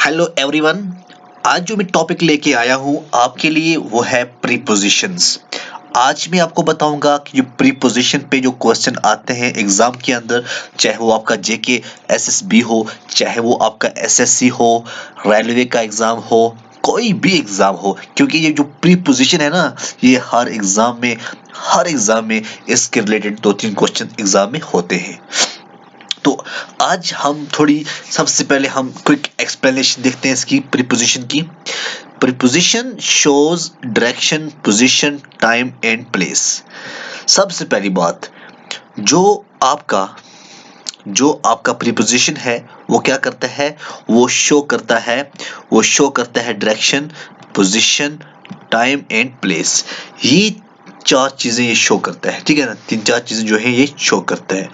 Hello everyone. आज जो मैं टॉपिक लेके आया हूँ आपके लिए वो है प्रीपोजिशंस। आज मैं आपको बताऊंगा कि जो प्रीपोजिशन पे जो क्वेश्चन आते हैं एग्जाम के अंदर, चाहे वो आपका जेके एसएसबी हो, चाहे वो आपका एसएससी हो, रेलवे का एग्जाम हो, कोई भी एग्जाम हो, क्योंकि ये जो प्रीपोजिशन है ना, ये हर एग्जाम में इसके रिलेटेड 2-3 क्वेश्चन एग्जाम में होते हैं। तो आज हम थोड़ी सबसे पहले हम क्विक एक्सप्लेनेशन देखते हैं इसकी प्रीपोजिशन की। Preposition shows direction, position, time and place. सबसे पहली बात, जो आपका जो आपका प्रीपोजिशन है वो क्या करता है, वो शो करता है direction, position, time and place. ये चार चीजें ये शो करता है, ठीक है ना। 3-4 चीजें जो है ये शो करता है।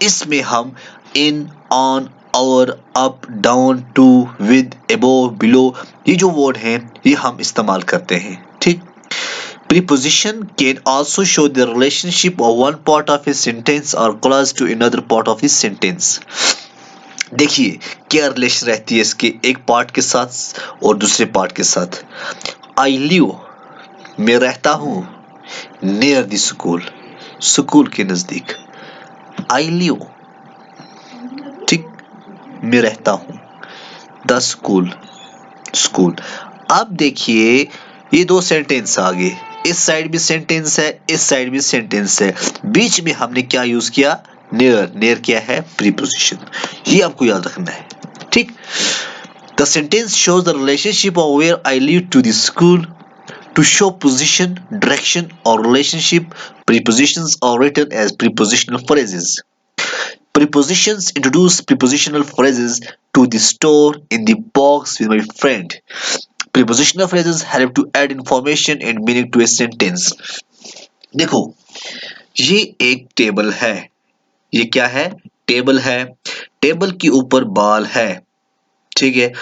इसमें हम इन, ऑन, और, up, down, to, with, above, below, ये जो वर्ड हैं ये हम इस्तेमाल करते हैं, ठीक। Preposition can also show the relationship of one part of a sentence or clause to another part of a sentence. देखिए क्या रिलेशन रहती है इसके एक पार्ट के साथ और दूसरे पार्ट के साथ। I live, मैं रहता हूँ, near the school, स्कूल के नजदीक। I live, ठीक, मैं रहता हूँ, द स्कूल, स्कूल। अब देखिए ये दो सेंटेंस आ गए, इस साइड भी सेंटेंस है, इस साइड भी सेंटेंस है, बीच में हमने क्या यूज किया, नियर। नियर क्या है, प्रीपोजिशन। ये आपको याद रखना है, ठीक। The sentence shows the relationship of where I live to the school. To show position, direction, or relationship, prepositions are written as prepositional phrases. Prepositions introduce prepositional phrases to the store in the box with my friend. Prepositional phrases help to add information and meaning to a sentence. देखो ये एक table है, ये क्या है, table है, table के ऊपर बाल है, ठीक है।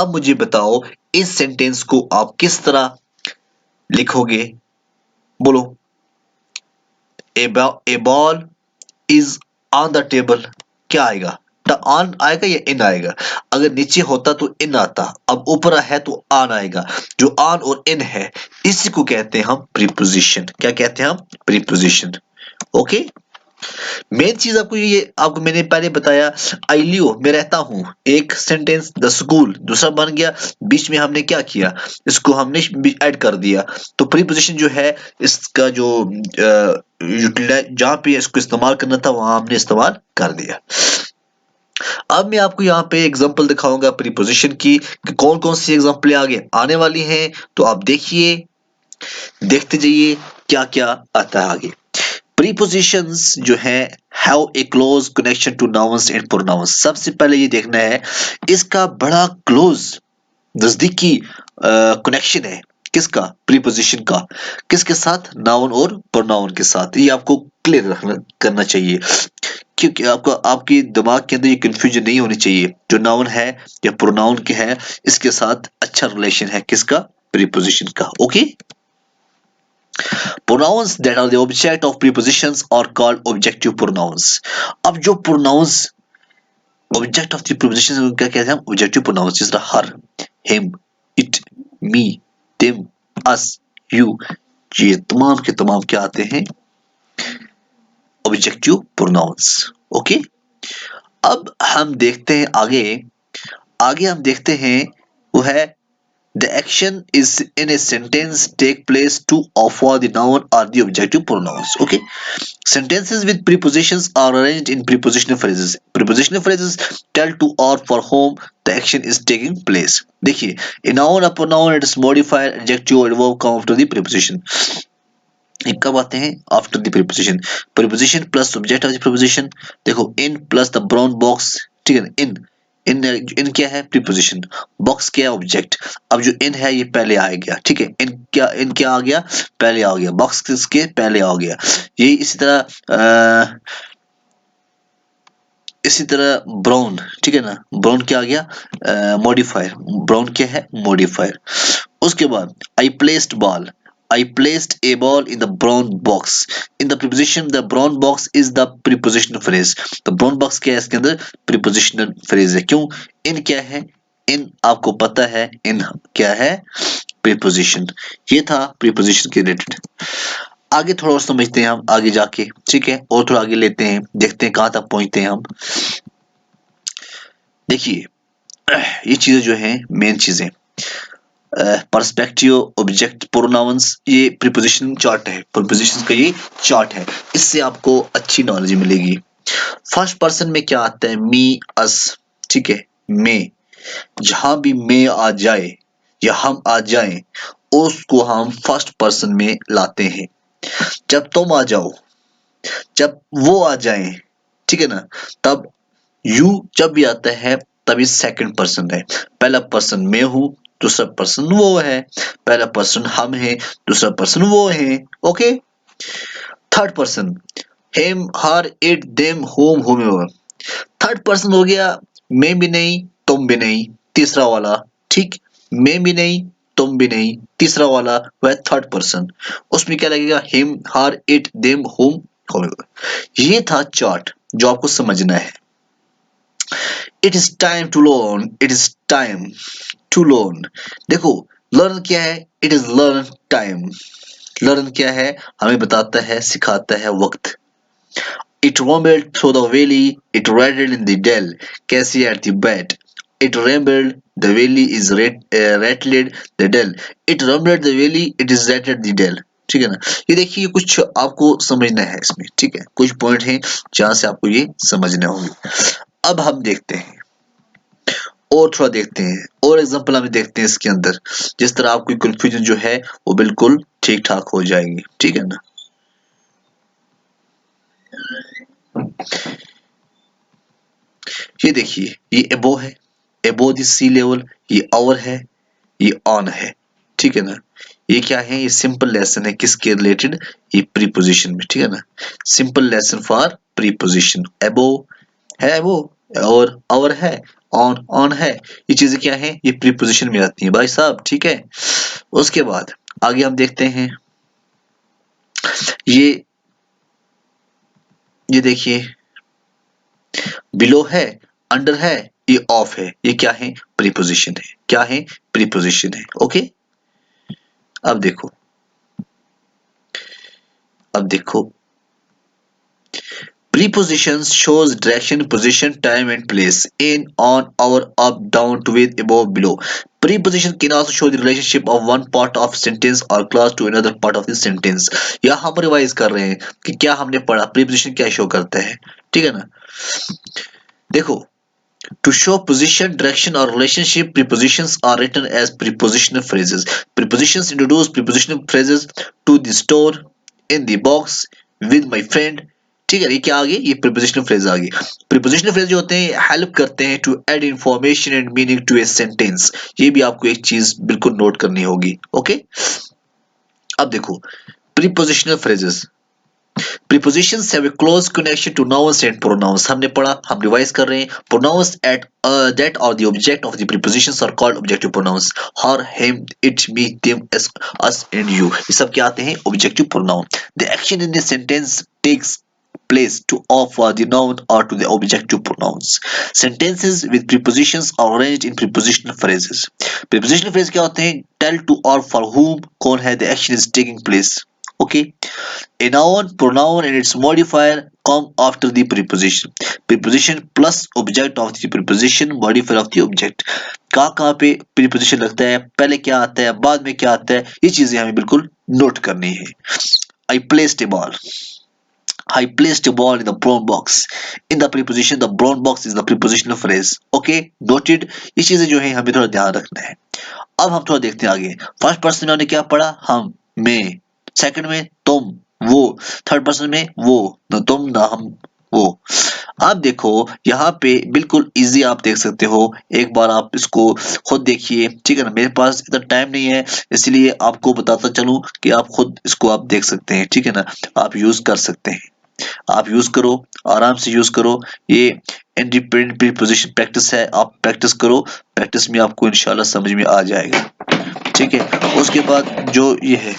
आप मुझे बताओ इस सेंटेंस को आप किस तरह लिखोगे, बोलो। A ball is on the table, क्या आएगा, ऑन आएगा या इन आएगा। अगर नीचे होता तो इन आता, अब ऊपर है तो ऑन आएगा। जो ऑन और इन है इसी को कहते हैं हम प्रीपोजिशन। क्या कहते हैं हम, प्रीपोजिशन। ओके। मेन चीज आपको मैंने पहले बताया, आई लिव, मैं रहता हूं, एक सेंटेंस, द स्कूल दूसरा बन गया, बीच में हमने क्या किया, इसको हमने ऐड कर दिया। तो प्रीपोजिशन जो है इसका जो जहां पे इसको इस्तेमाल करना था वहां हमने इस्तेमाल कर दिया। अब मैं आपको यहाँ पे एग्जांपल दिखाऊंगा प्रीपोजिशन की कि कौन कौन सी एग्जांपल आगे आने वाली हैं, तो आप देखिए, देखते जाइए क्या क्या आता है आगे। प्रीपोजिशंस जो है have a close connection to nouns and pronouns. सबसे पहले ये देखना है इसका बड़ा क्लोज नजदीकी कनेक्शन है, किसका, प्रीपोजिशन का, किसके साथ, नाउन और प्रोनाउन के साथ। ये आपको क्लियर करना चाहिए, क्योंकि आपके दिमाग के अंदर ये कंफ्यूजन नहीं होनी चाहिए। जो नाउन है या प्रोनाउन के है इसके साथ अच्छा रिलेशन है किसका, प्रीपोजिशन का। Okay. Pronouns that are the object of prepositions are called objective pronouns. अब जो pronouns object of the prepositions को क्या कहते हैं हम, objective pronouns, जिस तरह हर, him, it, me, them, us, you, ये तमाम के तमाम क्या आते हैं, objective pronouns. ओके। अब हम देखते हैं आगे, आगे हम देखते हैं वो है the action is in a sentence take place to or for the noun or the objective pronouns. Okay. Sentences with prepositions are arranged in prepositional phrases. Prepositional phrases tell to or for whom the action is taking place. देखिए, a noun, a pronoun, it is modifier, adjective or verb come after the preposition. ये कब आते हैं, after the preposition. Preposition plus subject of the preposition. देखो in plus the brown box, ठीक है। इन इन इन क्या है, प्रीपोजिशन, बॉक्स क्या है, ऑब्जेक्ट। अब जो इन है ये पहले आ गया, ठीक है। इन क्या आ गया, पहले आ गया, बॉक्स किसके पहले आ गया। ये इसी तरह ब्राउन, ठीक है ना, ब्राउन क्या आ गया, मॉडिफायर, ब्राउन क्या है, मॉडिफायर। उसके बाद I placed ball, I placed a ball in the brown box. In the preposition, the brown box is the prepositional phrase. The brown box क्या है इसके अंदर, prepositional phrase है। क्यों, in क्या है, इन आपको पता है इन क्या है, प्रीपोजिशन। ये था प्रीपोजिशन के रिलेटेड। आगे थोड़ा और समझते हैं हम आगे जाके, ठीक है, और थोड़ा आगे लेते हैं, देखते हैं कहां तक पहुंचते हैं हम। देखिए ये चीजें जो हैं मेन चीजें, पर्सपेक्टिव, ऑब्जेक्ट, प्रोनाउंस, ये प्रीपोजिशन चार्ट है, प्रीपोजिशन का ये चार्ट है, इससे आपको अच्छी नॉलेज मिलेगी। फर्स्ट पर्सन में क्या आता है, मी, अस, ठीक है, मैं, जहां भी मैं आ जाए या हम आ जाएं उसको हम फर्स्ट पर्सन में लाते हैं। जब तुम आ जाओ, जब वो आ जाएं, ठीक है ना, तब यू जब भी आता है तब ये सेकंड पर्सन है। पहला पर्सन मैं हूं, दूसरा पर्सन वो है, पहला पर्सन हम है, दूसरा पर्सन वो है। Okay, third person him, her, it, them, home, whomever. Third person हो गया मैं भी नहीं, तुम भी नहीं, तीसरा वाला, ठीक, मैं भी नहीं, तुम भी नहीं, तीसरा वाला वह थर्ड पर्सन। उसमें क्या लगेगा, him, her, it, them, home, whomever. ये था चार्ट जो आपको समझना है। It is time to learn, it is time to learn. देखो लर्न क्या है, it is learn time. Learn क्या है, हमें बताता है, सिखाता है वक्त। It rumbled through the valley, it rattled in the dell, Cassie at the bat. It rumbled, the valley is rattled the dell. It rumbled the valley, it is rattled the dell. ठीक है ना, ये देखिए कुछ आपको समझना है इसमें, ठीक है, कुछ पॉइंट हैं जहां से आपको ये समझना होगी। अब हम देखते हैं और थोड़ा देखते हैं और एग्जांपल हम देखते हैं इसके अंदर, जिस तरह आपकी कंफ्यूजन जो है वो बिल्कुल ठीक ठाक हो जाएगी, ठीक है ना। ये देखिए ये एबो है, एबो द सी लेवल, ये ओवर है, ये ऑन है, ठीक है ना। ये क्या है, ये सिंपल लेसन है किसके रिलेटेड, ये प्रीपोजिशन में, ठीक है ना। Simple lesson for preposition. एबो है, एबो, और ओवर है, ऑन, ऑन है, ये चीजें क्या है, ये प्रीपोजिशन में आती हैं भाई साहब, ठीक है। उसके बाद आगे हम देखते हैं, ये ये देखिए बिलो है, अंडर है, ये ऑफ है, ये क्या है, प्रीपोजिशन है, क्या है, प्रीपोजिशन है। ओके, अब देखो, अब देखो prepositions shows direction, position, time and place, in, on, over, up, down, with, above, below. Preposition can also show the relationship of one part of sentence or clause to another part of the sentence. या हम revise कर रहे हैं कि क्या हमने पढ़ा, preposition क्या शो करता है, ठीक है ना। देखो, to show position, direction or relationship, prepositions are written as prepositional phrases. Prepositions introduce prepositional phrases to the store, in the box, with my friend. ठीक है, ये क्या आ गई, ये प्रीपोजिशनल फ्रेज आ गई। प्रीपोजिशनल फ्रेज जो होते हैं हेल्प करते हैं to add information and meaning to a sentence. ये भी आपको एक चीज बिल्कुल नोट करनी होगी। ओके, अब देखो prepositional phrases. Prepositions have a close connection to nouns and pronouns. हमने पढ़ा, हम रिवाइज कर रहे हैं। Pronouns at that or the object of the prepositions are called objective pronouns. Her, him, it, me, them, us and you. ये सब क्या आते हैं, objective pronoun. The action in the sentence takes place to offer the noun or to the objective pronouns. Sentences with prepositions are arranged in prepositional phrases. Prepositional phrase क्या होते हैं, tell to or for whom, कौन है, the action is taking place. Okay, a noun, pronoun and its modifier come after the preposition. Preposition plus object of the preposition, modifier of the object. कहाँ पे preposition लगता है, पहले क्या आता है, बाद में क्या आता है, ये चीजें हमें बिल्कुल नोट करनी है। I placed a ball. I placed a ball in the brown box. In the preposition, the brown box is the prepositional phrase. Okay, noted. ये चीजें जो है हमें थोड़ा ध्यान रखना है। अब हम थोड़ा देखते हैं आगे। फर्स्ट पर्सन में हमने क्या पढ़ा, हम, मैं, सेकंड में तुम, वो, थर्ड पर्सन में वो, न तुम न हम, वो। आप देखो यहाँ पे बिल्कुल इजी आप देख सकते हो, एक बार आप इसको खुद देखिए, ठीक है ना। मेरे पास इतना टाइम नहीं है इसलिए आपको बताता चलूं कि आप खुद इसको आप देख सकते हैं, ठीक है ना, आप यूज कर सकते हैं। आप यूज करो, आराम से यूज करो, ये इंडिपेंडेंट प्रीपोजिशन प्रैक्टिस है, आप प्रैक्टिस करो, प्रैक्टिस में आपको इंशाल्लाह समझ में आ जाएगा, ठीक है। उसके बाद जो ये है